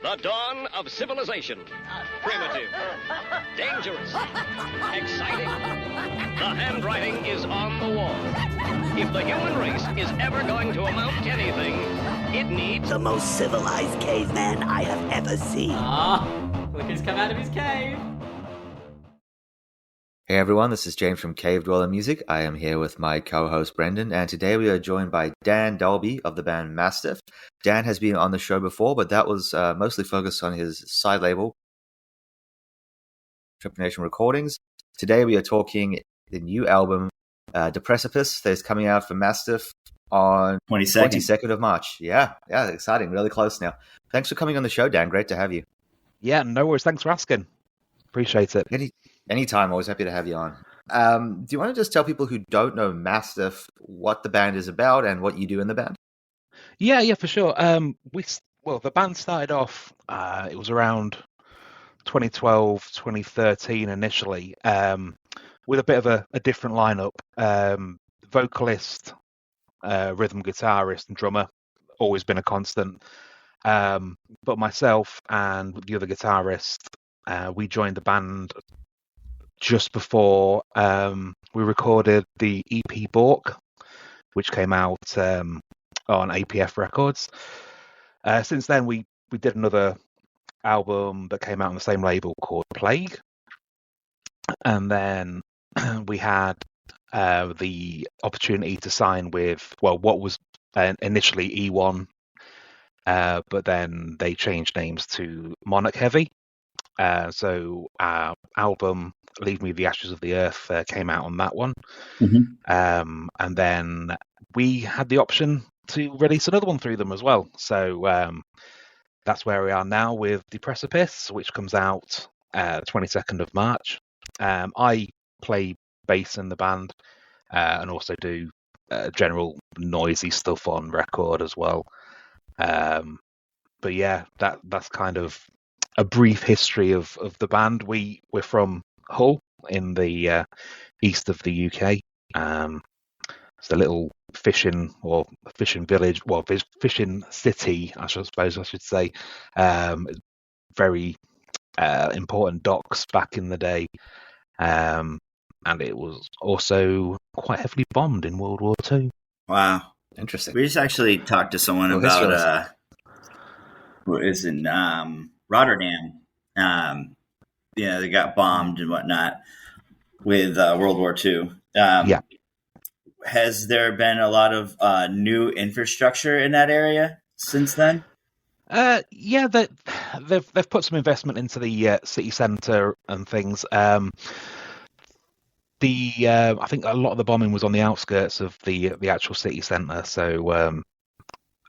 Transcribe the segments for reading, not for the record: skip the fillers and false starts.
The dawn of civilization. Primitive. Dangerous. Exciting. The handwriting is on the wall. If the human race is ever going to amount to anything, it needs the most civilized caveman I have ever seen. Look who's come out of his cave. Hey everyone, this is James from Cave Dweller Music. I am here with my co-host Brendan, and today we are joined by Dan Dolby of the band Mastiff. Dan has been on the show before, but that was mostly focused on his side label, Trepanation Recordings. Today we are talking the new album, Deprecipice, that is coming out for Mastiff on 22nd of March. Yeah, exciting, really close now. Thanks for coming on the show, Dan. Great to have you. Yeah, no worries. Thanks for asking. Appreciate it. Anytime, always happy to have you on. Do you want to just tell people who don't know Mastiff what the band is about and what you do in the band? Yeah, for sure. The band started off, it was around 2012, 2013 initially, with a bit of a different lineup. Vocalist, rhythm guitarist and drummer, always been a constant. But myself and the other guitarist, we joined the band just before we recorded the EP Bork, which came out on APF Records. Since then, we did another album that came out on the same label called Plague. And then we had the opportunity to sign with, what was initially E1, but then they changed names to MNRK Heavy. So our album Leave Me the Ashes of the Earth came out on that one. Mm-hmm. And then we had the option to release another one through them as well. So that's where we are now with Deprecipice, which comes out 22nd of March. I play bass in the band and also do general noisy stuff on record as well. But yeah, that's kind of a brief history of the band. We're from Hull in the east of the UK. It's a little fishing village, fishing city, I suppose I should say. Very important docks back in the day. And it was also quite heavily bombed in World War II. Wow. Interesting. We just actually talked to someone about what is in Rotterdam. They got bombed and whatnot with World War II. Yeah. Has there been a lot of new infrastructure in that area since then? Yeah, they've put some investment into the city centre and things. I think a lot of the bombing was on the outskirts of the actual city centre, so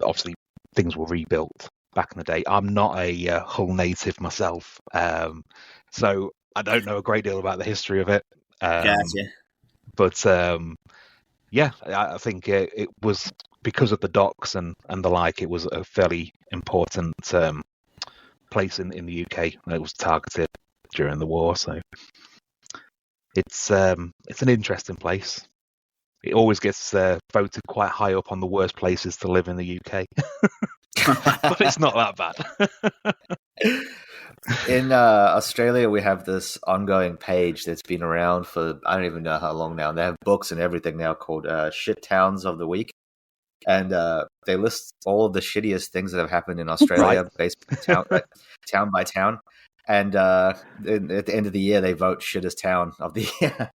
obviously things were rebuilt back in the day. I'm not a Hull native myself, so I don't know a great deal about the history of it. Gotcha. But yeah, I think it was because of the docks and the like. It was a fairly important place in the UK, and it was targeted during the war. So it's an interesting place. It always gets voted quite high up on the worst places to live in the UK. But it's not that bad. In Australia, we have this ongoing page that's been around for, I don't even know how long now. They have books and everything now called Shit Towns of the Week. And they list all of the shittiest things that have happened in Australia, right, based town by town. And at the end of the year, they vote shittest town of the year.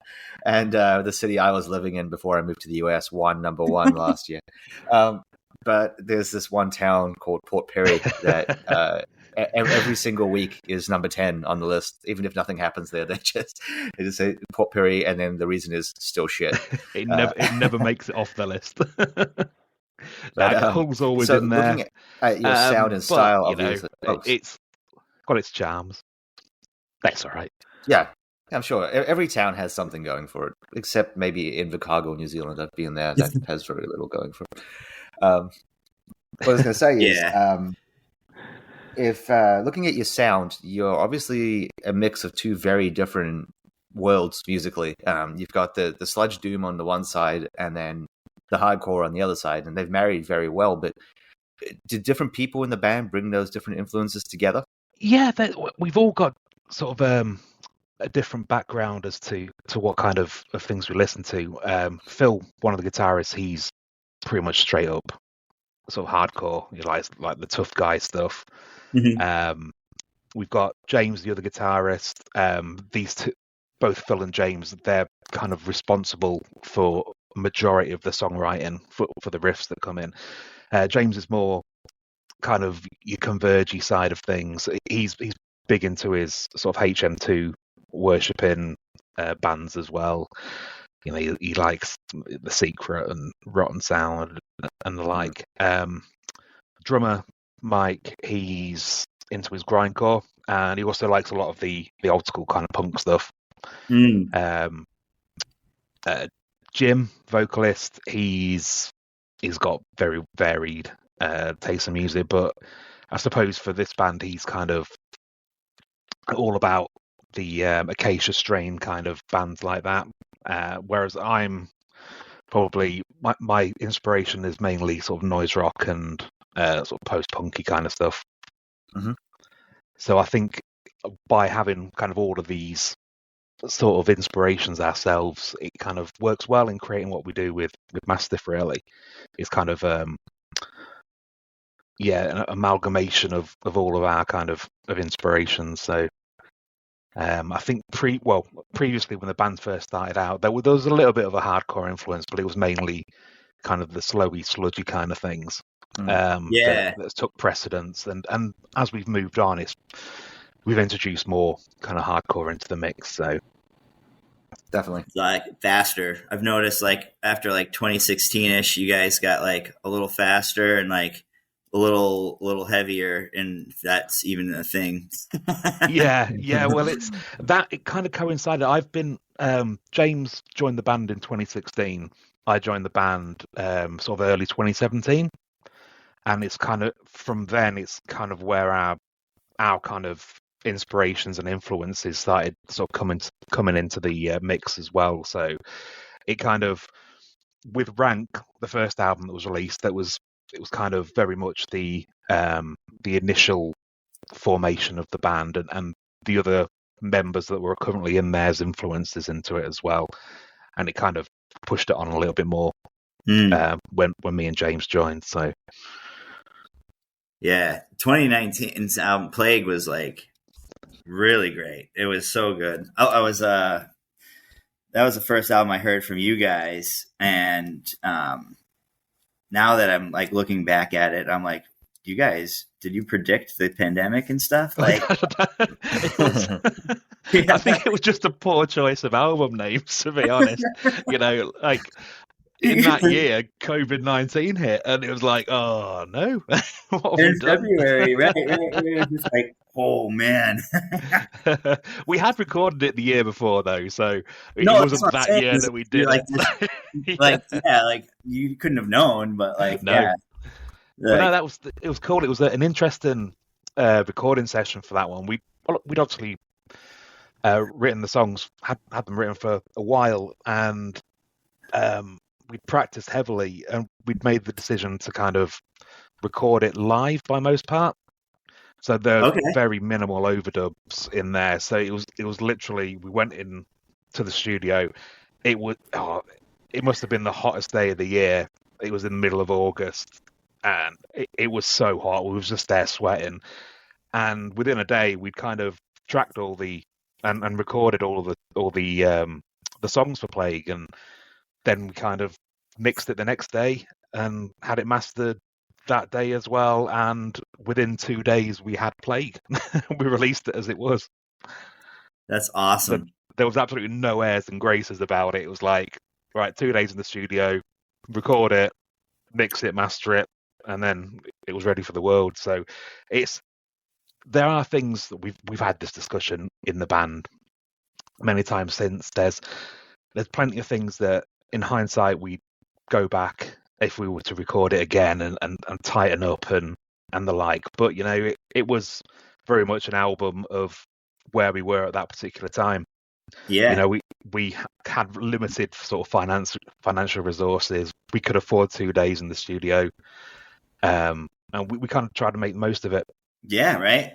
And the city I was living in before I moved to the US won number one last year. But there's this one town called Port Perry that every single week is number 10 on the list. Even if nothing happens there, they just say Port Perry, and then the reason is still shit. It never makes it off the list. Hull's always in there. Looking at your sound and style, obviously, it's got its charms. That's all right. Yeah, I'm sure every town has something going for it, except maybe Invercargill, New Zealand. I've been there. That has very little going for it. What I was going to say is, if looking at your sound, you're obviously a mix of two very different worlds musically. You've got the sludge doom on the one side, and then the hardcore on the other side, and they've married very well. But did different people in the band bring those different influences together? Yeah, we've all got sort of a different background as to what kind of things we listen to. Phil, one of the guitarists, he's pretty much straight up sort of hardcore. He likes like the tough guy stuff. We've got James, the other guitarist. These two, both Phil and James, they're kind of responsible for a majority of the songwriting for the riffs that come in. James is more kind of your convergy side of things. He's big into his sort of HM2 worshipping bands as well. You know, he likes The Secret and Rotten Sound and the like. Drummer Mike, he's into his grindcore, and he also likes a lot of the old school kind of punk stuff. Jim, vocalist, he's got very varied taste in music, but I suppose for this band he's kind of all about the Acacia Strain kind of bands like that, whereas I'm probably my inspiration is mainly sort of noise rock and sort of post-punky kind of stuff. So I think by having kind of all of these sort of inspirations ourselves, it kind of works well in creating what we do with Mastiff. Really, it's kind of an amalgamation of all of our kind of inspirations. So I think previously when the band first started out, there was a little bit of a hardcore influence, but it was mainly kind of the slowy, sludgy kind of things that took precedence. And as we've moved on, we've introduced more kind of hardcore into the mix. So definitely like faster. I've noticed like after like 2016ish, you guys got like a little faster and like a little heavier, and that's even a thing. yeah. Well, it kind of coincided. I've been James joined the band in 2016. I joined the band sort of early 2017, and it's kind of from then it's kind of where our kind of inspirations and influences started sort of coming into the mix as well. So it kind of, with Rank, the first album that was released, it was kind of very much the initial formation of the band, and the other members that were currently in there's influences into it as well, and it kind of pushed it on a little bit more when me and James joined. So yeah, 2019's album Plague was like really great. It was so good. That was the first album I heard from you guys, and now that I'm like looking back at it, I'm like, you guys, did you predict the pandemic and stuff? Like, I think it was just a poor choice of album names, to be honest. You know, like in that year, COVID-19 hit, and it was like, oh no, what have we done? February, right? It was just like, oh man. We had recorded it the year before though, so it wasn't that year that we did it. Like you couldn't have known, but like no. yeah. But no, it was cool. It was an interesting recording session for that one. We'd obviously written the songs, had them written for a while, and we'd practiced heavily, and we'd made the decision to kind of record it live by most part. So there are very minimal overdubs in there. So it was literally, we went in to the studio. It must have been the hottest day of the year. It was in the middle of August, and it was so hot. We was just there sweating, and within a day we'd kind of tracked all the and recorded all the songs for Plague, and then we kind of mixed it the next day and had it mastered that day as well. And within 2 days we had Plague. We released it as it was. That's awesome. There was absolutely no airs and graces about it. It was like, right, 2 days in the studio, record it, mix it, master it, and then it was ready for the world. So there are things that we've had this discussion in the band many times since. There's plenty of things that in hindsight we go back if we were to record it again and tighten up and the like. But you know, it was very much an album of where we were at that particular time. Yeah, you know, we had limited sort of financial resources. We could afford 2 days in the studio. and we kind of tried to make the most of it. Yeah, right.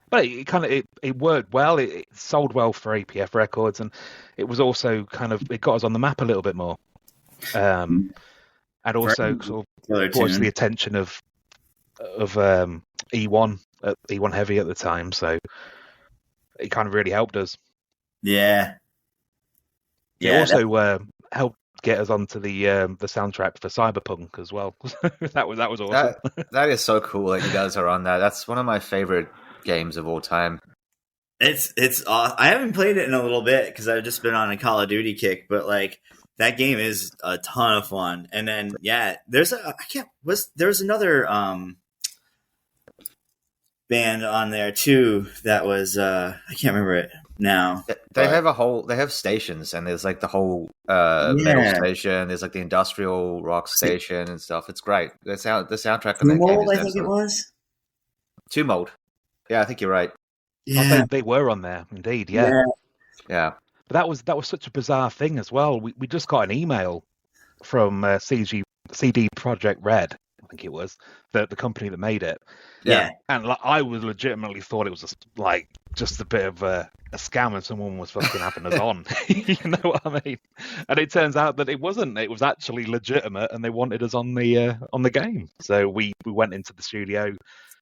But it worked well. It sold well for APF Records, and it was also it got us on the map a little bit more, and also sort of brought us the attention of E1 Heavy at the time. So it kind of really helped us. Yeah. It also helped get us onto the soundtrack for Cyberpunk as well. that was awesome. That is so cool that you guys are on that. That's one of my favorite games of all time. It's I haven't played it in a little bit because I've just been on a Call of Duty kick, but like that game is a ton of fun. And then there's another band on there too that was I can't remember it now. They have stations, and there's like the whole metal station. There's like the industrial rock station and stuff. It's great. The soundtrack of that game is I think it was Tumult. Yeah, I think you're right. Yeah, they were on there indeed. Yeah. But that was such a bizarre thing as well. We just got an email from CD Projekt Red, I think it was the company that made it. Yeah, and I was legitimately thought it was just a bit of a scam, and someone was fucking having us on. You know what I mean? And it turns out that it wasn't. It was actually legitimate, and they wanted us on the game. So we went into the studio,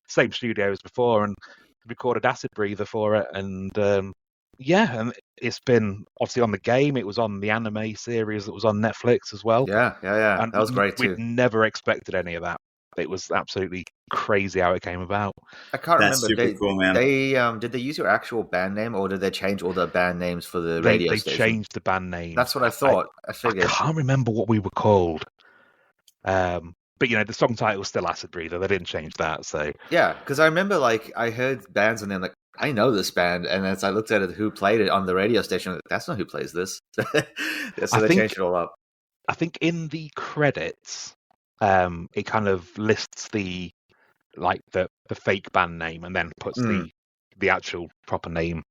same studio as before, and recorded Acid Breather for it. And and it's been obviously on the game. It was on the anime series that was on Netflix as well. Yeah. And that was great too. We'd never expected any of that. It was absolutely crazy how it came about. I can't remember. Super cool, man. Did they use your actual band name, or did they change all the band names for the radio station? They changed the band name. That's what I thought. I figured. I can't remember what we were called. But the song title was still Acid Breather. They didn't change that. So yeah, because I remember I heard bands and then I know this band, and as I looked at it, who played it on the radio station, that's not who plays this. So they changed it all up. I think in the credits, it kind of lists the fake band name and then puts the actual proper name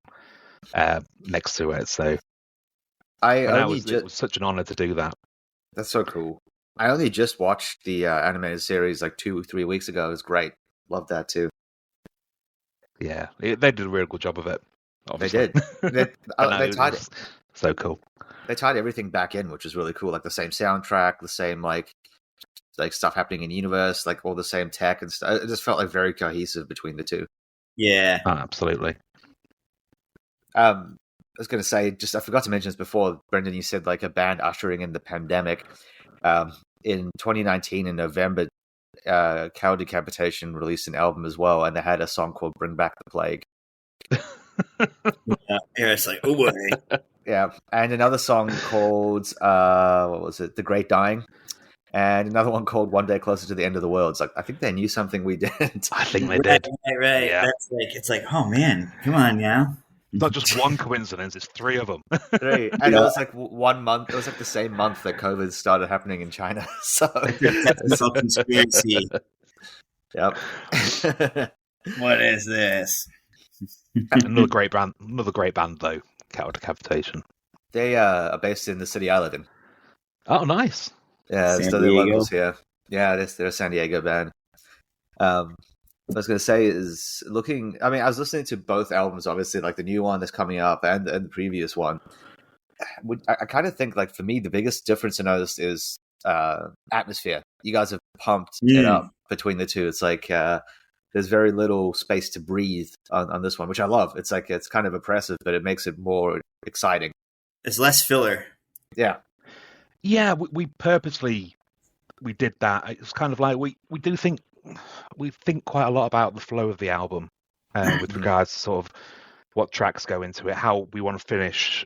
next to it. So it was such an honor to do that. That's so cool. I only just watched the animated series 2 or 3 weeks ago. It was great. Loved that too. Yeah, they did a real good job of it. Obviously. They did. They tied it. So cool. They tied everything back in, which is really cool. Like the same soundtrack, the same like stuff happening in the universe, like all the same tech and stuff. It just felt very cohesive between the two. Yeah, absolutely. I was going to say, I forgot to mention this before, Brendan. You said a band ushering in the pandemic. In 2019, in November, Cow Decapitation released an album as well, and they had a song called "Bring Back the Plague." It's like, oh boy. Yeah, and another song called what was it? "The Great Dying," and another one called "One Day Closer to the End of the World." It's I think they knew something we didn't. I think they did. Right. Yeah. It's oh man, come on now. Not just one coincidence; it's three of them. Three, and it was 1 month. It was the same month that COVID started happening in China. So that's a conspiracy. Yep. What is this? Another great band though. Cow Decapitation. They are based in the city I live in. Oh, nice. Yeah, so they're locals here. Yeah, they're a San Diego band. What I was going to say is I was listening to both albums, obviously, the new one that's coming up and the previous one. I kind of think, for me, the biggest difference I noticed is atmosphere. You guys have pumped it up between the two. It's there's very little space to breathe on this one, which I love. It's it's kind of oppressive, but it makes it more exciting. It's less filler. Yeah. Yeah, we purposely did that. It's kind of we think quite a lot about the flow of the album with regards to sort of what tracks go into it, how we want to finish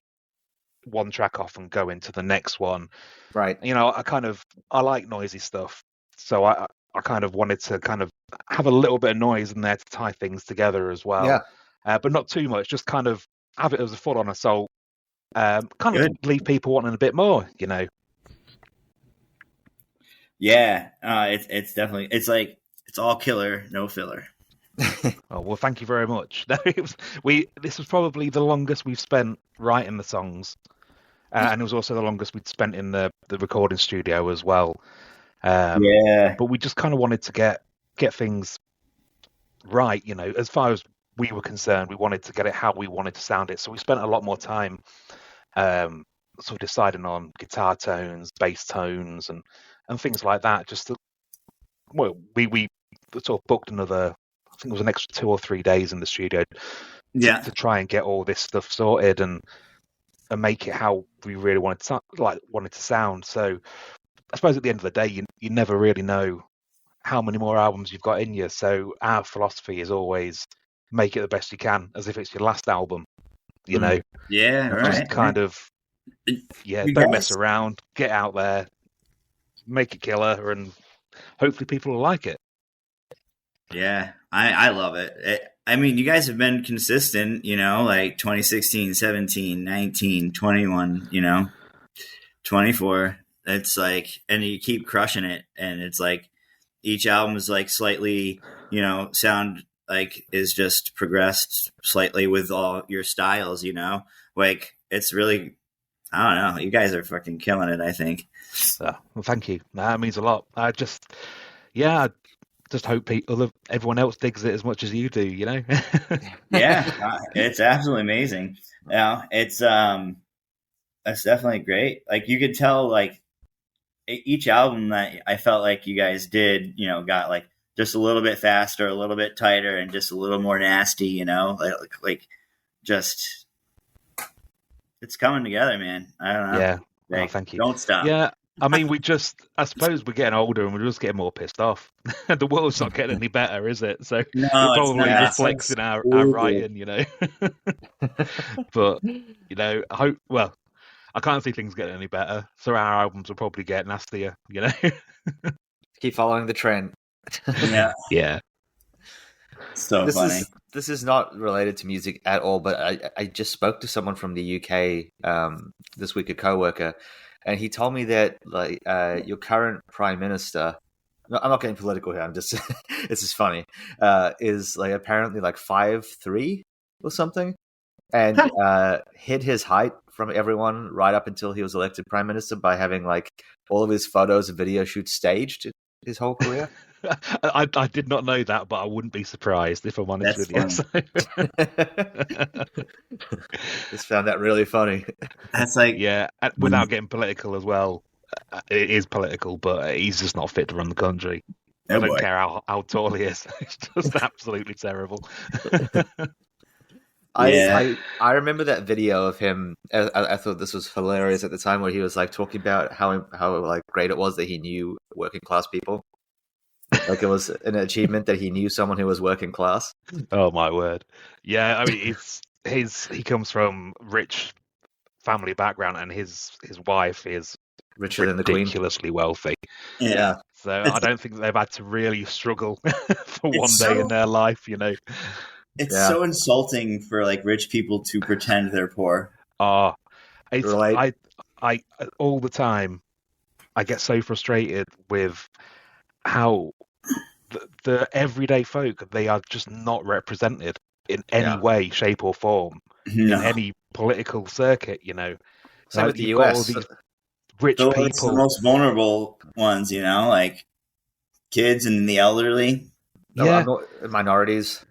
one track off and go into the next one. Right. I like noisy stuff, so I kind of wanted to kind of have a little bit of noise in there to tie things together as well. Yeah. But not too much. Just kind of have it as a full-on assault. Kind of leave people wanting a bit more. Yeah. It's definitely it's all killer, no filler. Oh, well, thank you very much. This was probably the longest we've spent writing the songs, and it was also the longest we'd spent in the recording studio as well. But we just kind of wanted to get get things right. As far as we were concerned, we wanted to get it how we wanted to sound it. So we spent a lot more time sort of deciding on guitar tones, bass tones, and things like that. We sort of booked another, I think it was an extra 2 or 3 days in the studio to try and get all this stuff sorted and make it how we really wanted to sound. So I suppose at the end of the day, you never really know how many more albums you've got in you. So our philosophy is always make it the best you can, as if it's your last album. Yeah, right. Just kind of, don't mess around. Get out there, make it killer, and hopefully people will like it. Yeah, I love it. I mean, you guys have been consistent, like 2016, 17, 19, 21, 24. It's like, and you keep crushing it. And it's like each album is like slightly, sound like is just progressed slightly with all your styles, like it's really, I don't know. You guys are fucking killing it, I think. Well, thank you. That means a lot. I just hope everyone else digs it as much as you do, Yeah, it's absolutely amazing. It's definitely great. Like you could tell, like each album that I felt like you guys did, got like just a little bit faster, a little bit tighter, and just a little more nasty, like just it's coming together, man. I don't know. Yeah. Like, thank you. Don't stop. Yeah. I mean, I suppose we're getting older and we're just getting more pissed off. The world's not getting any better, is it? So no, it probably reflects in our writing, But, I hope, I can't see things getting any better. So our albums will probably get nastier, Keep following the trend. Yeah. Yeah. So funny. This is not related to music at all, but I just spoke to someone from the UK this week, a coworker, and he told me that like your current prime minister, no, I'm not getting political here, I'm just this is funny, is like apparently like 5'3" or something, and hid his height from everyone right up until he was elected prime minister by having like all of his photos and video shoots staged his whole career. I did not know that, but I wouldn't be surprised if I'm honest with you. So. Just found that really funny. That's like, yeah, without getting political as well. It is political, but he's just not fit to run the country. I don't care how tall he is. It's just absolutely terrible. I remember that video of him. I thought this was hilarious at the time, where he was like talking about how like great it was that he knew working class people. Like it was an achievement that he knew someone who was working class. Oh my word! Yeah, I mean, he comes from rich family background, and his wife is richer than the Queen, ridiculously wealthy. Yeah. So I don't think they've had to really struggle for one day in their life, It's so insulting for like rich people to pretend they're poor. I all the time I get so frustrated with how the everyday folk, they are just not represented in any way, shape or form in any political circuit, Same with the US. All these rich people, the most vulnerable ones, like kids and the elderly, minorities.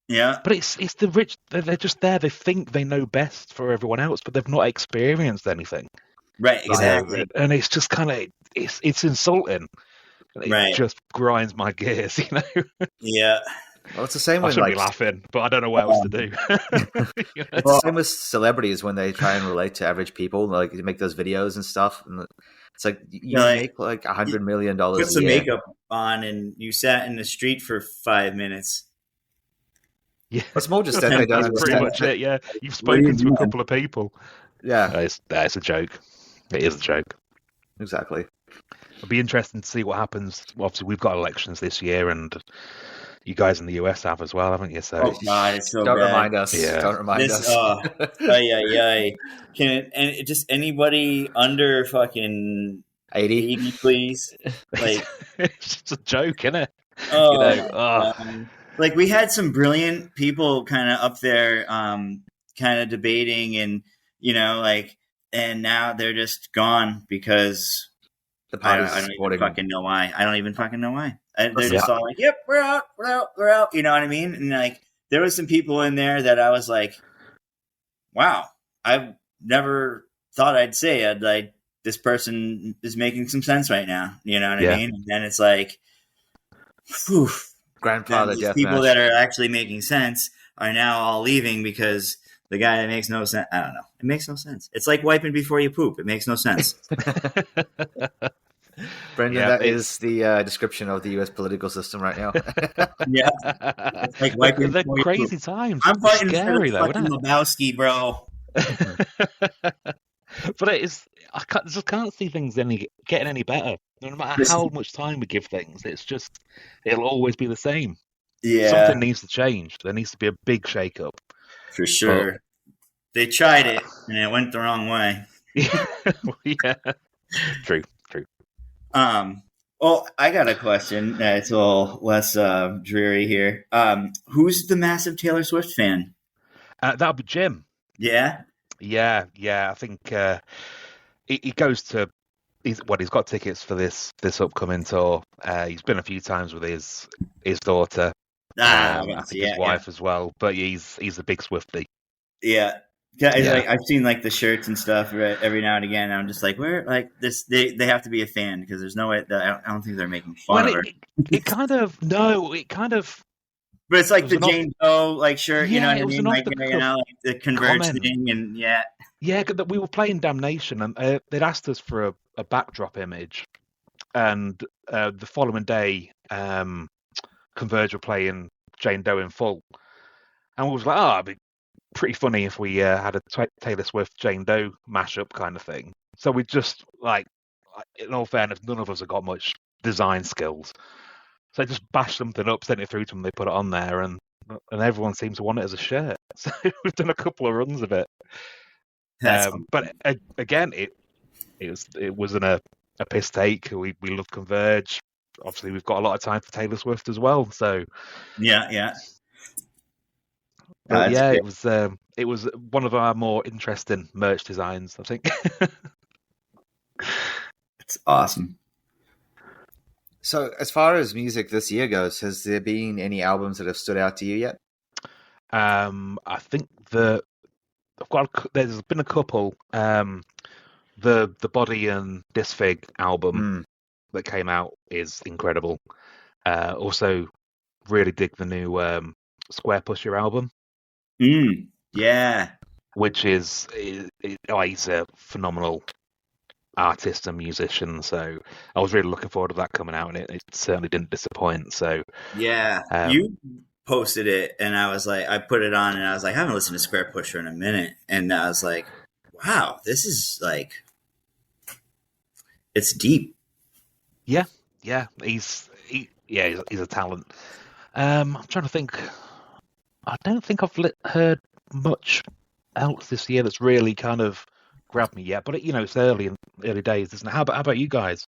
Yeah, but it's the rich. They're just there. They think they know best for everyone else, but they've not experienced anything. Right, exactly. And it's just kind of it's insulting. It just grinds my gears, Yeah. Well, it's the same I with shouldn't be laughing, but I don't know what else to do. It's the same with celebrities when they try and relate to average people, like they make those videos and stuff. And it's like you make like $100 million. Put some makeup on, and you sat in the street for 5 minutes. Yeah, it's more just that they don't That's pretty much it. Yeah, you've spoken to a couple of people. Yeah, that's a joke. It is a joke. Exactly. It'll be interesting to see what happens. Obviously, we've got elections this year, and you guys in the US have as well, haven't you? So, oh God, it's so don't bad. Remind us. Yeah. Don't remind us. Can just anybody under fucking 80, please? Like, it's just a joke, isn't it? Like we had some brilliant people kind of up there, kind of debating, and and now they're just gone because The I party's don't supporting. even fucking know why. I don't even fucking know why. They're Yeah. just all like, "Yep, we're out, we're out, we're out." You know what I mean? And like, there was some people in there that I was like, "Wow, I've never thought I'd say I'd like this person is making some sense right now." You know what I mean? And then it's like, whew. Grandfather These death people match. that are actually making sense are now all leaving because the guy that makes no sense. I don't know. It makes no sense. It's like wiping before you poop. It makes no sense. Brendan, Yeah, that is the description of the U.S. political system right now. Yeah, it's like wiping They're before you crazy poop. times. I'm fighting Scary for though, fucking isn't Lebowski, bro. it? But it is. Just can't see things getting any better. No matter how much time we give things, it'll always be the same. Yeah, Something needs to change. There needs to be a big shake-up. for sure. They tried it and it went the wrong way. Yeah, true. Well, I got a question that's a little less dreary here. Who's the massive Taylor Swift fan? That'll be Jim. Yeah. Yeah. I think he goes to. He's got tickets for this upcoming tour. He's been a few times with his daughter. I think his wife as well. But he's a big Swiftie. Yeah. Like, I've seen like the shirts and stuff every now and again. And I'm just like, where like this? They have to be a fan because there's no way. I don't think they're making fun of her. It kind of. But it's like the Jane Doe like shirt. You know what I mean? Like like the Converge thing, and yeah. Yeah, we were playing Damnation, and they'd asked us for a backdrop image, and the following day, Converge were playing Jane Doe in full, and we was like, it'd be pretty funny if we had a Taylor Swift Jane Doe mashup kind of thing. So we just like, in all fairness, none of us have got much design skills, so I just bashed something up, sent it through to them, they put it on there, and everyone seems to want it as a shirt. So we've done a couple of runs of it. But again, it wasn't a piss take. We love Converge. Obviously, we've got a lot of time for Taylor Swift as well. So yeah. But it was one of our more interesting merch designs, I think. It's awesome. So, as far as music this year goes, has there been any albums that have stood out to you yet? I think there's been a couple. The Body and Disfig album that came out is incredible. Also, really dig the new Square Pusher album. Yeah, which is he's a phenomenal artist and musician. So I was really looking forward to that coming out, and it certainly didn't disappoint. So yeah, you posted it, and I was like, I put it on, and I was like, I haven't listened to Square Pusher in a minute, and I was like, wow, this is like, it's deep. Yeah, he's a talent. I'm trying to think. I don't think I've heard much else this year that's really kind of grabbed me yet. But it's early days, isn't it? How about you guys?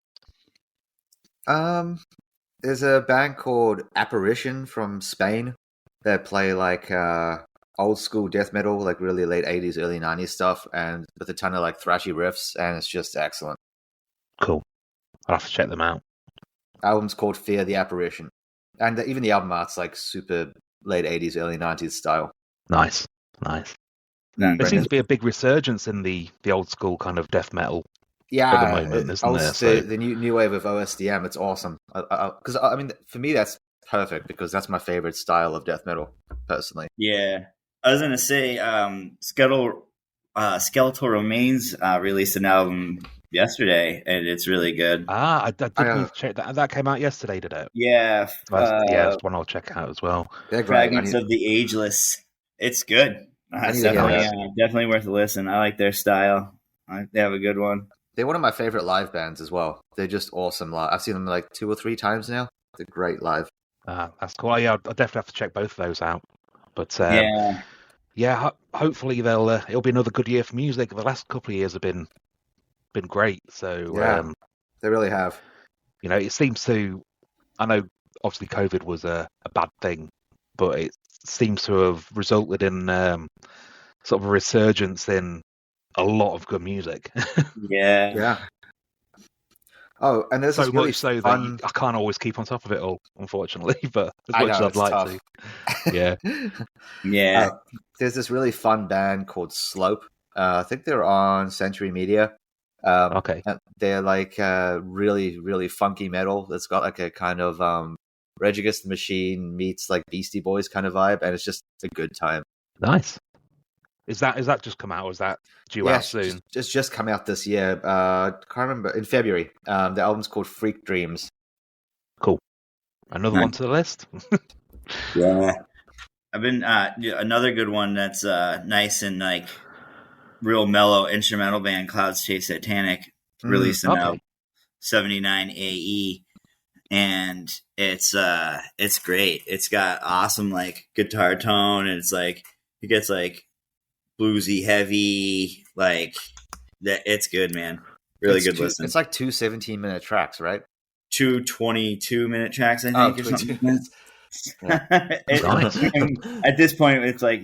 There's a band called Apparition from Spain that play like old school death metal, like really late 80s, early 90s stuff, and with a ton of like thrashy riffs, and it's just excellent. Cool. I'll have to check them out. Album's called Fear the Apparition, and even the album art's like super late 80s, early 90s style. Nice. There seems to be a big resurgence in the old school kind of death metal. At the moment, isn't there? So the new wave of OSDM, it's awesome. Because I mean, for me, that's perfect because that's my favorite style of death metal, personally. Yeah, I was gonna say, Skeletal Remains released an album yesterday, and it's really good. I did check that. That came out yesterday, did it? Yeah, that's one I'll check out as well. Fragments of the Ageless. It's good. It's definitely worth a listen. I like their style. They have a good one. They're one of my favorite live bands as well. They're just awesome live. I've seen them like 2 or 3 times now. They're great live. That's cool. Yeah, I'll definitely have to check both of those out. But hopefully it'll be another good year for music. The last couple of years have been great. So they really have. It seems to. I know obviously COVID was a bad thing, but it seems to have resulted in sort of a resurgence in a lot of good music. Yeah. Oh, and there's So this really much so that fun. I can't always keep on top of it all, unfortunately. But as I much as know I'd it's like tough. to, yeah. Yeah. There's this really fun band called Slope. I think they're on Century Media. Okay. And they're like really, really funky metal. It's got like a kind of Rage Against the Machine meets like Beastie Boys kind of vibe, and it's just a good time. Nice. Is that just come out, or is that due out soon? It's just come out this year. Can't remember, in February. The album's called Freak Dreams. Cool. Another one to the list. Yeah. I've been another good one that's nice and like real mellow instrumental band, Clouds Chase Satanic, released an album, 79 AE, and it's great. It's got awesome like guitar tone, and it's like it gets like bluesy heavy, like that. It's good, man. Really good listen. It's like 2 17-minute tracks, right? 2 22-minute tracks, I think, or something. Yeah. At this point, it's like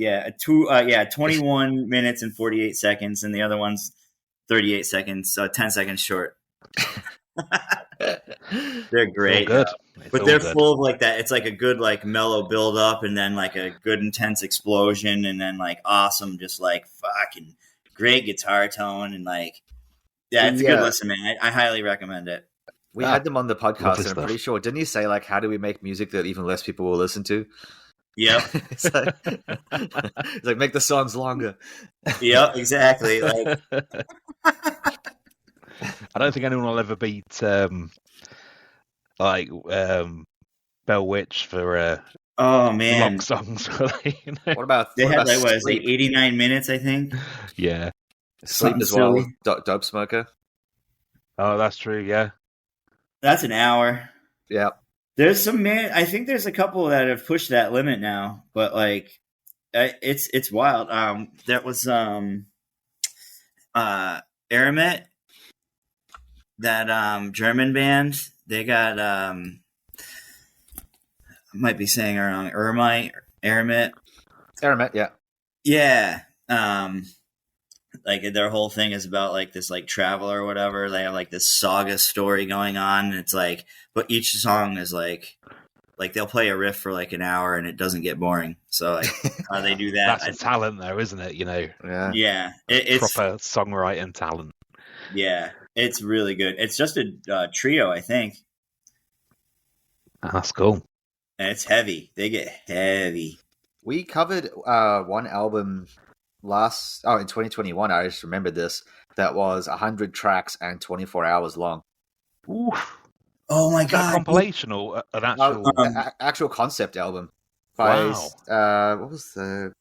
21 minutes and 48 seconds, and the other one's 38 seconds, so 10 seconds short. They're great, good. But they're full of like that. It's like a good like mellow build up, and then like a good intense explosion, and then like awesome, just like fucking great guitar tone, and like it's a good listen, man. I highly recommend it. We had them on the podcast, and I'm pretty sure, didn't you say, like, how do we make music that even less people will listen to? Yep. It's like, make the songs longer. Yep, exactly. Like, I don't think anyone will ever beat Bell Witch for long songs. Really. What about they had like 89 minutes, I think. Yeah. Sleep as well. Dope Smoker. Oh, that's true. Yeah. That's an hour. Yeah. There's some I think there's a couple that have pushed that limit now, but like it's wild. That was Aramet, that German band. They got I might be saying it wrong. Aramet, yeah. Yeah. Like their whole thing is about like this like travel or whatever. They have like this saga story going on, and it's like, but each song is like they'll play a riff for like an hour and it doesn't get boring. So like how they do that. That's a talent though, isn't it? You know. Yeah. It's proper songwriting talent. Yeah, it's really good. It's just a trio, I think. That's cool. And it's heavy. They get heavy. We covered one album in 2021. I just remembered this. That was 100 tracks and 24 hours long. Oof. Oh my god! God. A compilation or an actual actual concept album? By, wow. What was the?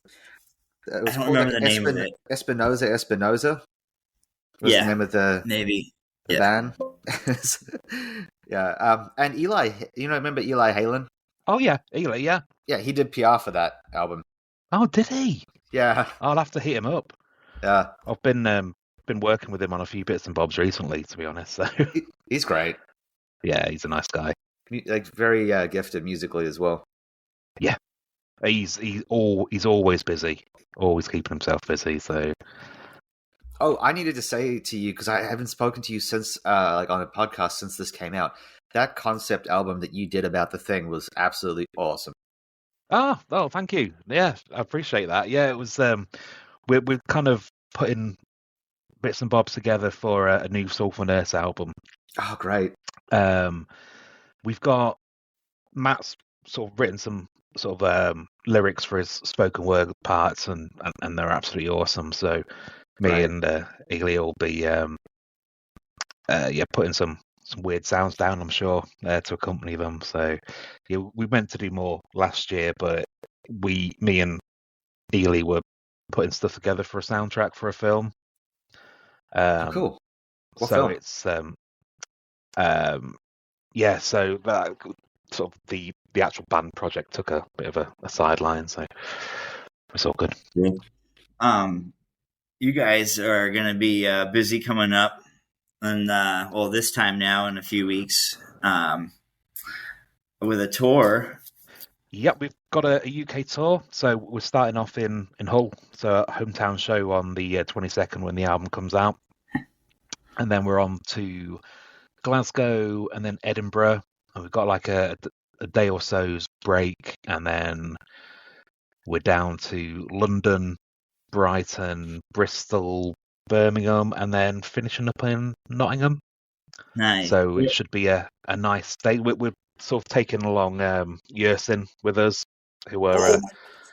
It was I don't remember the name of it. Espinoza was the name of the band. Yeah. And Eli, remember Eli Halen? Oh yeah, Eli. Yeah. Yeah, he did PR for that album. Oh, did he? Yeah. I'll have to hit him up. Yeah. I've been working with him on a few bits and bobs recently, to be honest. So he's great. Yeah, he's a nice guy. Like very gifted musically as well. Yeah. He's always busy, always keeping himself busy. So. Oh, I needed to say to you, because I haven't spoken to you since, like on a podcast since this came out. That concept album that you did about the thing was absolutely awesome. Oh, thank you. Yeah, I appreciate that. Yeah, it was. We're kind of putting bits and bobs together for a new Soulful Nurse album. Oh, great. We've got Matt's sort of written some sort of lyrics for his spoken word parts, and they're absolutely awesome. So me and Ely will be putting some weird sounds down, I'm sure, to accompany them. So yeah, we meant to do more last year, but me and Ely were putting stuff together for a soundtrack for a film. Cool. What so film? It's so that sort of the actual band project took a bit of a sideline, so it's all good. Yeah. You guys are gonna be busy coming up, and this time now in a few weeks, with a tour. Yep, we've got a UK tour. So we're starting off in Hull, so a hometown show on the 22nd when the album comes out, and then we're on to Glasgow, and then Edinburgh. And we've got like a day or so's break, and then we're down to London, Brighton, Bristol, Birmingham, and then finishing up in Nottingham. Nice. So it should be a nice day. We're sort of taking along Yersin with us, who are love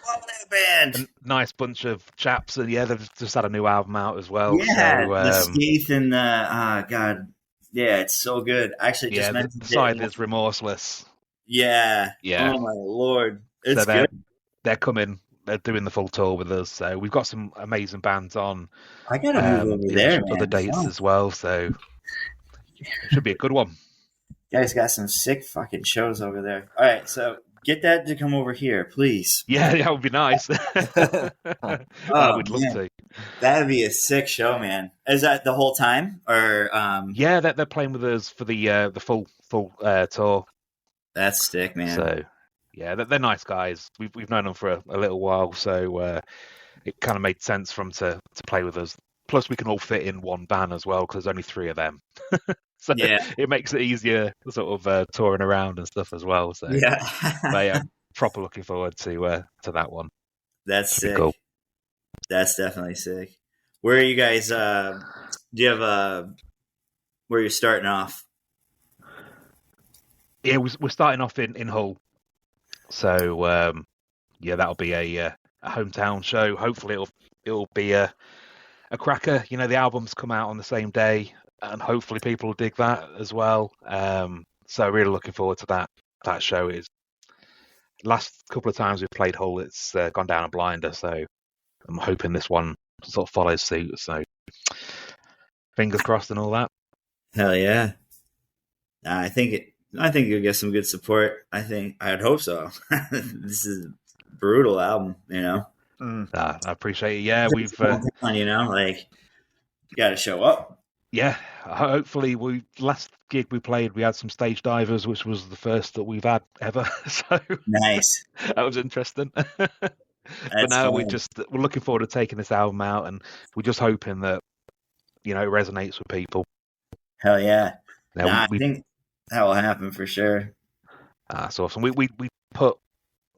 that band. a nice bunch of chaps, and yeah, they've just had a new album out as well. Yeah, so, the Skaith and the God, yeah, it's so good. Actually, just mentioned the side is Remorseless. Yeah. Yeah. Oh my Lord, it's so good. They're coming. They're doing the full tour with us. So we've got some amazing bands on. I gotta move over there, man. Other dates as well. So it should be a good one. You guys got some sick fucking shows over there. All right, so get that to come over here, please. Yeah, that would be nice. We'd love to. That'd be a sick show, man. Is that the whole time, or? Yeah, they're playing with us for the full tour. That's sick, man. So yeah, they're nice guys. We've known them for a little while, so it kind of made sense for them to play with us. Plus, we can all fit in one van as well because there's only 3 of them. So yeah, it makes it easier, sort of touring around and stuff as well. So yeah, but yeah, proper looking forward to that one. That's sick. Cool. That's definitely sick. Where are you guys? Do you have where you're starting off? Yeah, we're starting off in Hull. So yeah, that'll be a hometown show. Hopefully, it'll be a cracker. You know, the albums come out on the same day, and hopefully people will dig that as well. So really looking forward to that show. Is last couple of times we've played Hull, it's gone down a blinder. So I'm hoping this one sort of follows suit. So fingers crossed and all that. Hell yeah! I think you'll get some good support. I'd hope so. This is a brutal album, you know. I appreciate it. Yeah, we've you know, like you got to show up. Yeah, hopefully last gig we played, we had some stage divers, which was the first that we've had ever. So nice. That was interesting. But now we're looking forward to taking this album out, and we're just hoping that it resonates with people. Hell yeah! I think that will happen for sure. That's awesome. We put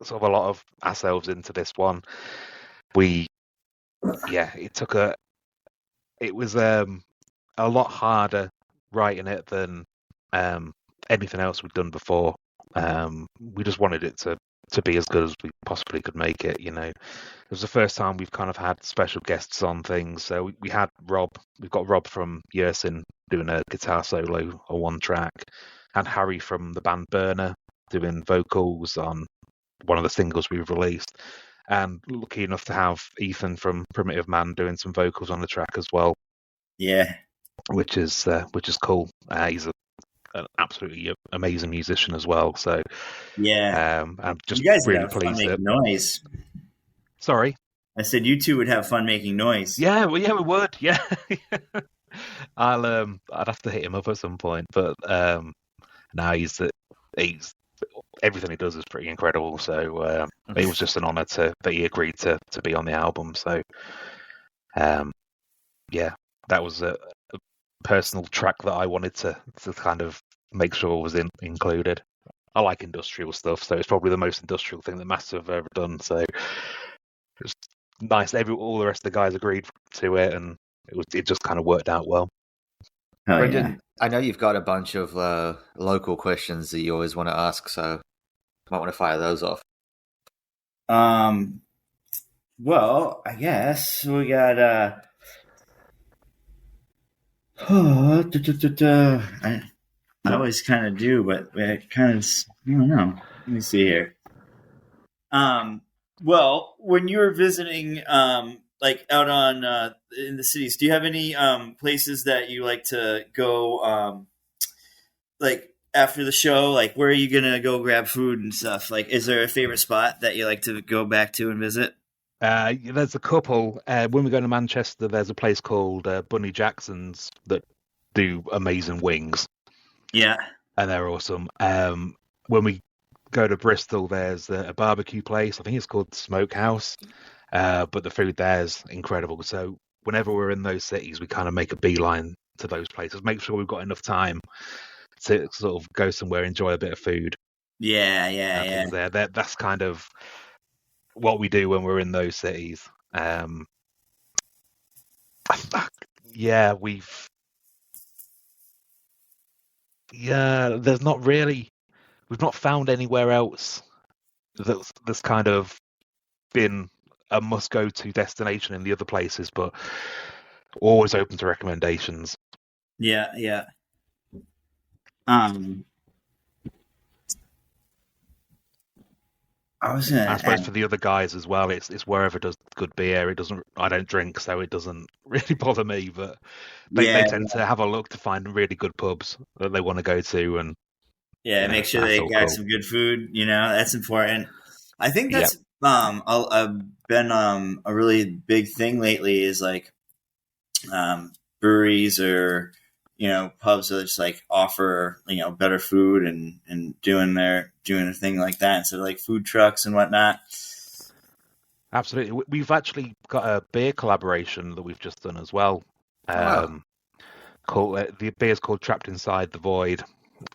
sort of a lot of ourselves into this one. It was a lot harder writing it than anything else we'd done before. We just wanted it to be as good as we possibly could make it. It was the first time we've kind of had special guests on things. So we had Rob. We've got Rob from Yersin doing a guitar solo on one track, and Harry from the band Burner doing vocals on one of the singles we've released, and lucky enough to have Ethan from Primitive Man doing some vocals on the track as well. Yeah, which is cool. He's an absolutely amazing musician as well. So yeah, I'm just you guys really pleased. Make noise. Sorry, I said you two would have fun making noise. Yeah, we would. Yeah, I'd have to hit him up at some point, but now he's everything he does is pretty incredible. So it was just an honour that he agreed to be on the album. So yeah, that was a personal track that I wanted to kind of make sure was included. I like industrial stuff, so it's probably the most industrial thing that Mastiff have ever done. So it's nice. All the rest of the guys agreed to it, and it just kind of worked out well. Oh, Brendan, yeah. I know you've got a bunch of local questions that you always want to ask, so you might want to fire those off. Well, I guess we got I always kind of do, but I kind of I don't know. Let me see here. Well, when you were visiting, like out on in the cities, do you have any places that you like to go? Like after the show, like where are you gonna go grab food and stuff? Like, is there a favorite spot that you like to go back to and visit? There's a couple. When we go to Manchester, there's a place called Bunny Jackson's that do amazing wings. Yeah, and they're awesome. When we go to Bristol, there's a barbecue place. I think it's called Smokehouse, but the food there's incredible. So whenever we're in those cities, we kind of make a beeline to those places. Make sure we've got enough time to sort of go somewhere, enjoy a bit of food. Yeah. That's kind of what we do when we're in those cities. There's not really, we've not found anywhere else that's kind of been a must-go-to destination in the other places, but always open to recommendations. Yeah. I suppose for the other guys as well, it's wherever does good beer. I don't drink, so it doesn't really bother me. But they tend to have a look to find really good pubs that they want to go to, and make sure they got some good food. That's important. I think that's been a really big thing lately. Is like breweries or pubs that just like offer better food and doing a thing like that instead of like food trucks and whatnot. Absolutely, we've actually got a beer collaboration that we've just done as well. Called the beer's called Trapped Inside the Void.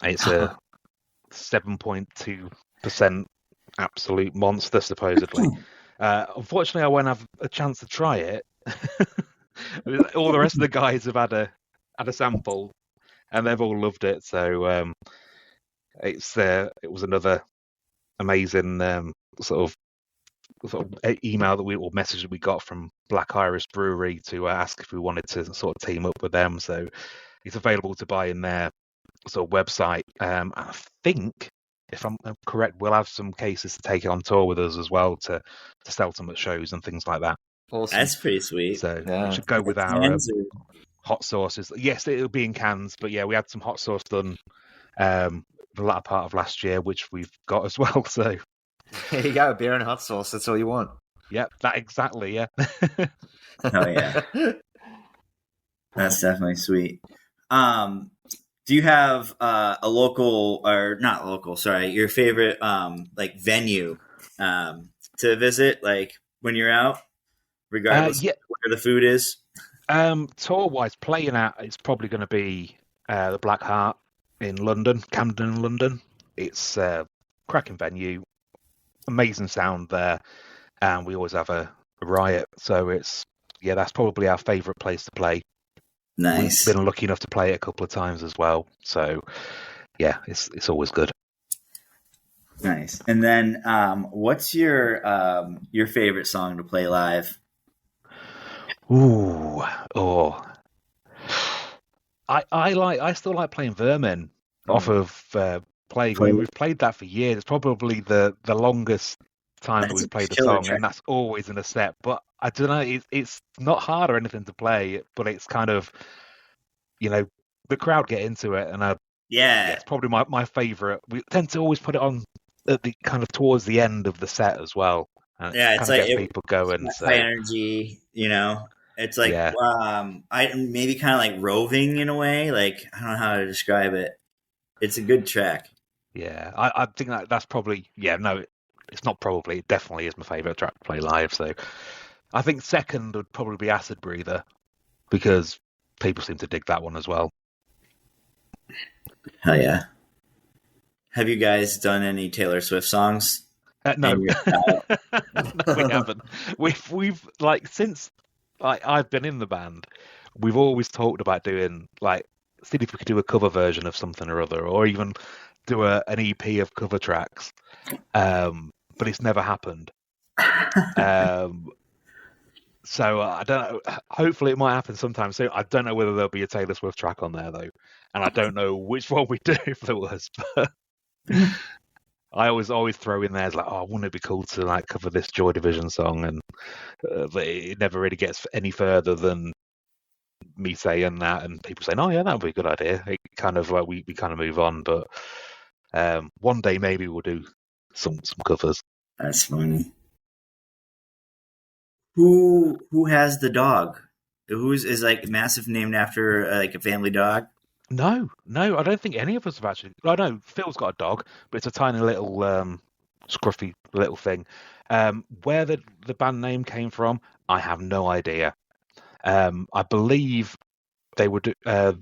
It's a 7.2% absolute monster, supposedly. Unfortunately, I won't have a chance to try it. All the rest of the guys have had a sample, and they've all loved it. So it was another amazing sort of email or message that we got from Black Iris Brewery to ask if we wanted to sort of team up with them. So it's available to buy in their sort of website. I think, if I'm correct, we'll have some cases to take it on tour with us as well to sell some at shows and things like that. Awesome. That's pretty sweet. So we should go with our hot sauces. Yes, it'll be in cans, but yeah, we had some hot sauce done the latter part of last year, which we've got as well. So you got a beer and hot sauce. That's all you want. Yep, that exactly. Yeah. Oh yeah, that's definitely sweet. Do you have a local or not local? Sorry, your favorite like venue to visit, like when you're out, regardless of where the food is? Tour wise, playing at it's probably going to be the Black Heart in London, Camden, London. It's a cracking venue, amazing sound there, and we always have a riot. So that's probably our favourite place to play. Nice. We've been lucky enough to play it a couple of times as well. So yeah, it's always good. Nice. And then what's your favorite song to play live? I still like playing Vermin off of Plague. We've played that for years. It's probably the longest time that we've played the song, track. And that's always in a set. But I don't know, it's not hard or anything to play, but it's kind of, the crowd get into it, and it's probably my favourite. We tend to always put it on at the kind of towards the end of the set as well. And it's like people going. High energy, It's like I maybe kind of like roving in a way. Like I don't know how to describe it. It's a good track. Yeah, I think that's probably it's not probably. It definitely is my favourite track to play live. So I think second would probably be Acid Breather, because people seem to dig that one as well. Hell yeah! Have you guys done any Taylor Swift songs? No. No, we haven't. We've like since I've been in the band, we've always talked about doing see if we could do a cover version of something or other, or even do an EP of cover tracks. But it's never happened. So I don't know. Hopefully it might happen sometime soon. I don't know whether there'll be a Taylor Swift track on there though, and I don't know which one we do if there was. But I always throw in there wouldn't it be cool to cover this Joy Division song, and it never really gets any further than me saying that and people saying, oh yeah, that would be a good idea. It kind of we kind of move on, but one day maybe we'll do some covers. That's funny. Who has the dog? Is Mastiff named after a family dog? No, I don't think any of us have actually. I know Phil's got a dog, but it's a tiny little scruffy little thing. Where the band name came from, I have no idea. I believe they would the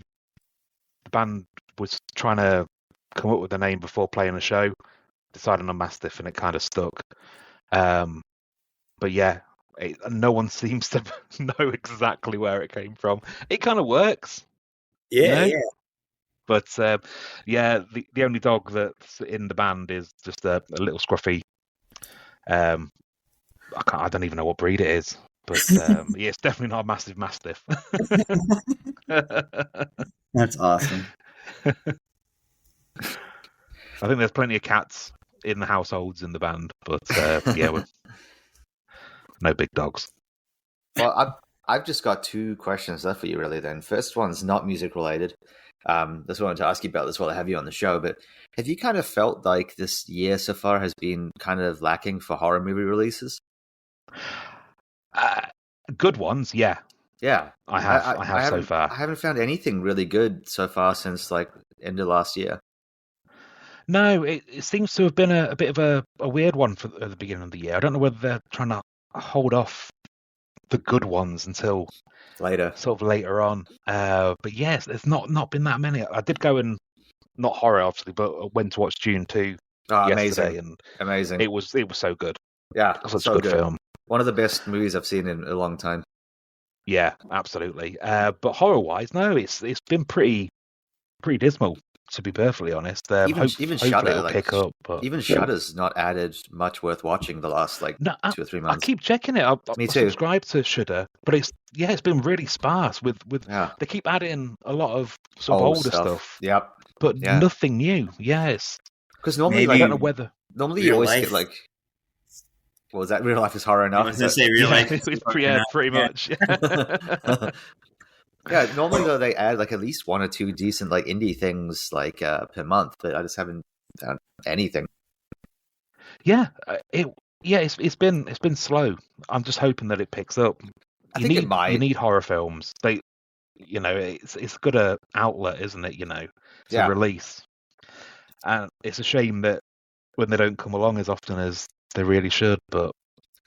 band was trying to come up with a name before playing a show, deciding on Mastiff, and it kind of stuck. But yeah, no one seems to know exactly where it came from. It kind of works. Yeah, yeah. But yeah, the only dog that's in the band is just a little scruffy. I don't even know what breed it is, but yeah, it's definitely not a massive Mastiff. That's awesome. I think there's plenty of cats in the households in the band, but yeah, no big dogs. Well, I've just got 2 questions left for you, really. Then, first one's not music related. Just wanted to ask you about this while I have you on the show. But have you kind of felt like this year so far has been kind of lacking for horror movie releases? Good ones, yeah. Yeah, I have so far. I haven't found anything really good so far since like end of last year. No, it seems to have been a bit of a weird one at the beginning of the year. I don't know whether they're trying to hold off the good ones until later on. But yes, there's not been that many. I did go and not horror obviously, but I went to watch Dune 2 yesterday, and amazing. It was so good. Yeah, such a good film. One of the best movies I've seen in a long time. Yeah, absolutely. But horror wise, no, it's been pretty dismal, to be perfectly honest. Even Shudder, pick up. But... even Shudder's not added much worth watching the last 2 or 3 months. I keep checking it. Me too. Subscribed to Shudder, but it's been really sparse with they keep adding a lot of sort of older stuff. Yep. But nothing new. Yes. Because normally, I don't know whether you always get like. What was that? Real life is horror enough. I was going to say real life. Pretty much. Yeah, normally though they add like at least 1 or 2 decent like indie things like per month, but I just haven't found anything. Yeah, it's been slow. I'm just hoping that it picks up. I think it might. You need horror films. It's good a outlet, isn't it? To release, and it's a shame that when they don't come along as often as they really should. But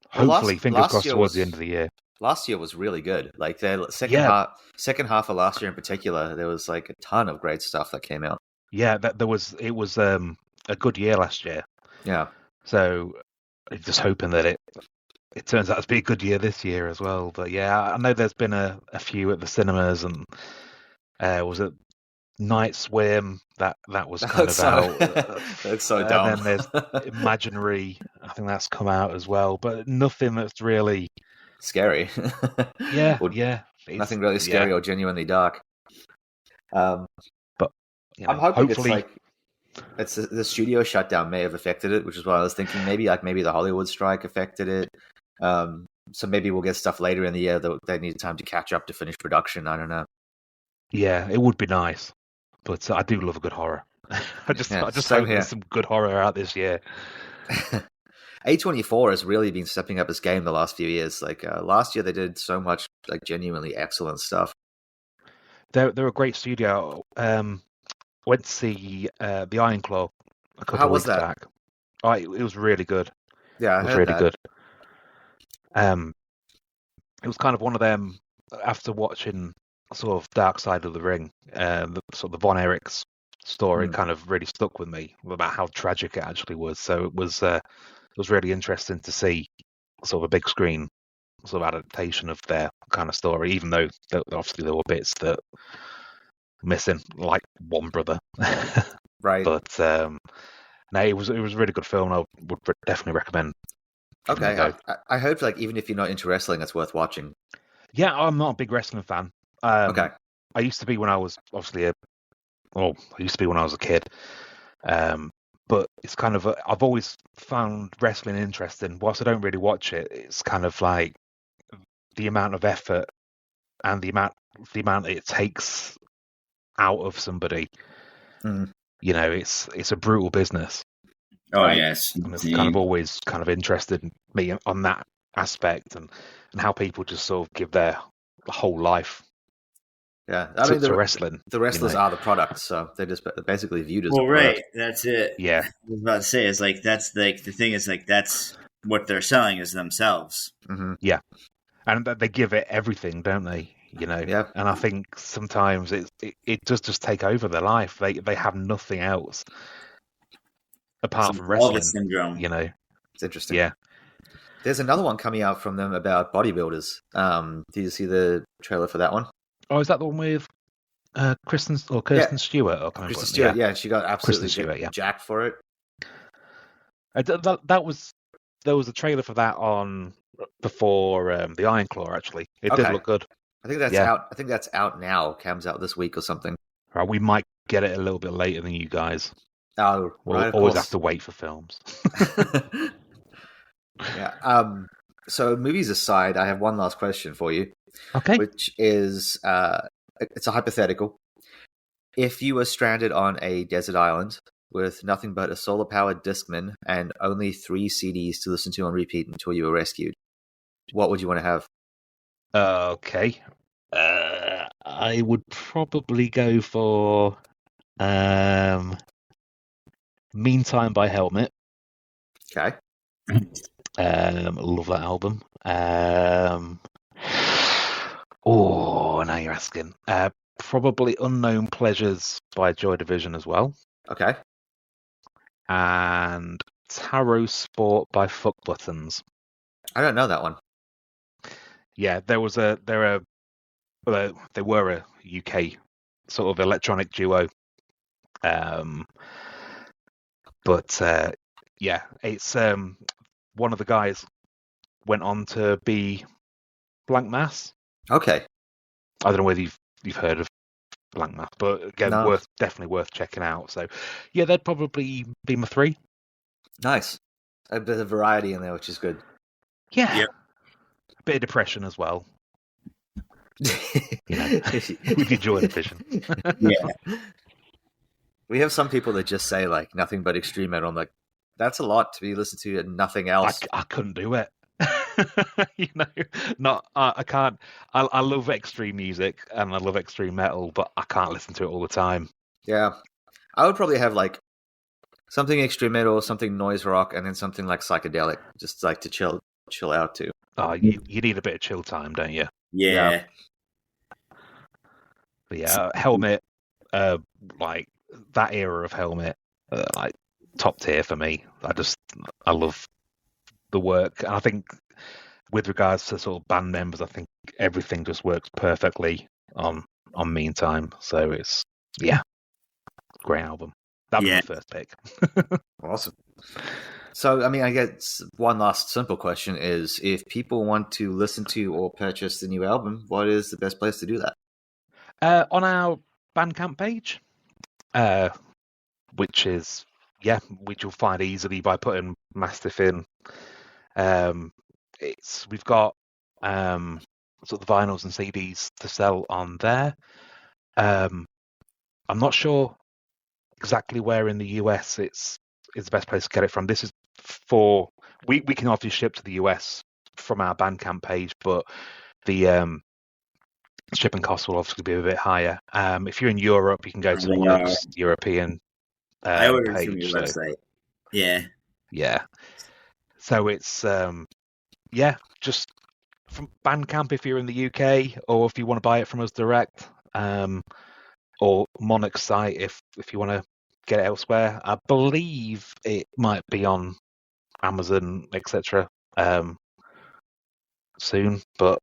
hopefully, fingers crossed towards the end of the year. Last year was really good. Like the second half of last year in particular, there was like a ton of great stuff that came out. Yeah, it was a good year last year. Yeah. So I'm just hoping that it turns out to be a good year this year as well. But yeah, I know there's been a few at the cinemas, and was it Night Swim that was kind of out. That's so dumb. And then there's Imaginary. I think that's come out as well, but nothing that's really scary. Yeah. Nothing really scary or genuinely dark. But I'm hoping it's the studio shutdown may have affected it, which is why I was thinking maybe the Hollywood strike affected it. So maybe we'll get stuff later in the year that they need time to catch up to finish production. I don't know. Yeah, it would be nice, but I do love a good horror. I just hope there's some good horror out this year. A24 has really been stepping up its game the last few years. Like last year, they did so much like genuinely excellent stuff. They're a great studio. Went to see the Iron Claw a couple of weeks back. Oh, it was really good. Yeah, it was really good. It was kind of one of them after watching sort of Dark Side of the Ring. The Von Erich's story kind of really stuck with me about how tragic it actually was. So it was really interesting to see sort of a big screen sort of adaptation of their kind of story, even though obviously there were bits that missing, like one brother. Right. But no, it was a really good film. I would definitely recommend. Okay, I hope like even if you're not into wrestling, it's worth watching. Yeah, I'm not a big wrestling fan. Okay. I used to be when I was a kid. But it's kind of I've always found wrestling interesting. Whilst I don't really watch it, it's kind of like the amount of effort and the amount it takes out of somebody. It's a brutal business. Oh yes, and it's kind of always kind of interested me on that aspect and how people just sort of give their whole life. Yeah, to wrestling. The wrestlers are the product, so they're just basically viewed as. Well, right, that's it. Yeah, I was about to say is like that's like the thing is like that's what they're selling is themselves. Mm-hmm. Yeah, and they give it everything, don't they? Yeah. And I think sometimes it does just take over their life. They have nothing else apart Some from Elvis wrestling. syndrome. It's interesting. Yeah. There's another one coming out from them about bodybuilders. Did you see the trailer for that one? Oh, is that the one with Kirsten Stewart? Or Kristen Stewart, yeah, she got absolutely Stewart, yeah. jacked for it. There was a trailer for that on before the Iron Claw. Actually, it did look good. I think that's out. I think that's out now. Cam's out this week or something. Right, we might get it a little bit later than you guys. Oh, we'll right. Always have to wait for films. Yeah. So movies aside, I have one last question for you. Okay. Which is, it's a hypothetical. If you were stranded on a desert island with nothing but a solar-powered Discman and only 3 CDs to listen to on repeat until you were rescued, what would you want to have? Okay. I would probably go for Meantime by Helmet. Okay. Love that album. Oh, now you're asking. Probably Unknown Pleasures by Joy Division as well. Okay. And Tarot Sport by Fuck Buttons. I don't know that one. Yeah, they were a UK sort of electronic duo. But yeah, it's one of the guys went on to be Blank Mass. Okay. I don't know whether you've heard of Blank Mass, but again, No. definitely worth checking out. So yeah, they'd probably be my 3. Nice. A bit of variety in there, which is good. Yeah. Yep. A bit of depression as well. With your Joy Division. Yeah. We have some people that just say like nothing but extreme metal. I'm like, that's a lot to be listened to and nothing else. I couldn't do it. I can't. I love extreme music and I love extreme metal, but I can't listen to it all the time. Yeah. I would probably have like something extreme metal, something noise rock, and then something like psychedelic, just like to chill out to. Oh, you need a bit of chill time, don't you? Yeah. But yeah, Helmet, like that era of Helmet, like top tier for me. I love the work, and I think with regards to sort of band members, I think everything just works perfectly on Meantime. So it's great album. That'd be my first pick. Awesome. So, I mean, I guess one last simple question is, if people want to listen to or purchase the new album, what is the best place to do that? On our Bandcamp page, which you'll find easily by putting Mastiff in. We've got sort of the vinyls and CDs to sell on there. I'm not sure exactly where in the US it's the best place to get it from. This is for we can obviously ship to the US from our Bandcamp page, but the shipping costs will obviously be a bit higher. If you're in Europe, you can go to the Monarch's European I ordered page. from your website. Yeah. So it's just from Bandcamp if you're in the UK, or if you want to buy it from us direct, or Monarch's site if you want to get it elsewhere. I believe it might be on Amazon, etc. Soon, but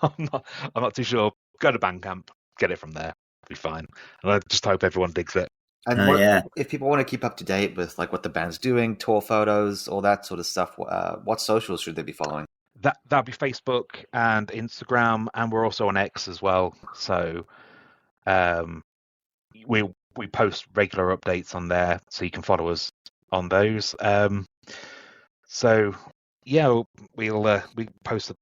I'm not too sure. Go to Bandcamp, get it from there, be fine. And I just hope everyone digs it. And if people want to keep up to date with like what the band's doing, tour photos, all that sort of stuff, what socials should they be following? That'd be Facebook and Instagram, and we're also on X as well. So we post regular updates on there, so you can follow us on those. So yeah, we post quite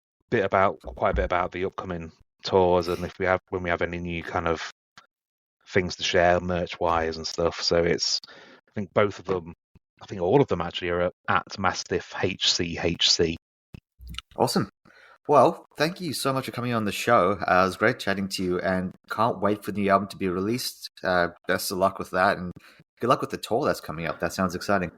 a bit about the upcoming tours, and when we have any new kind of things to share merch wise and stuff. So I think all of them actually are at Mastiff HCHC. Awesome. Well, thank you so much for coming on the show. It was great chatting to you, and can't wait for the new album to be released. Best of luck with that, and good luck with the tour that's coming up. That sounds exciting.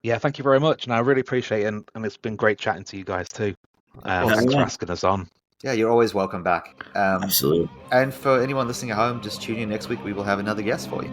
Yeah, thank you very much, and I really appreciate it, and it's been great chatting to you guys too. Thanks for asking us on. Yeah, you're always welcome back. Absolutely. And for anyone listening at home, just tune in next week. We will have another guest for you.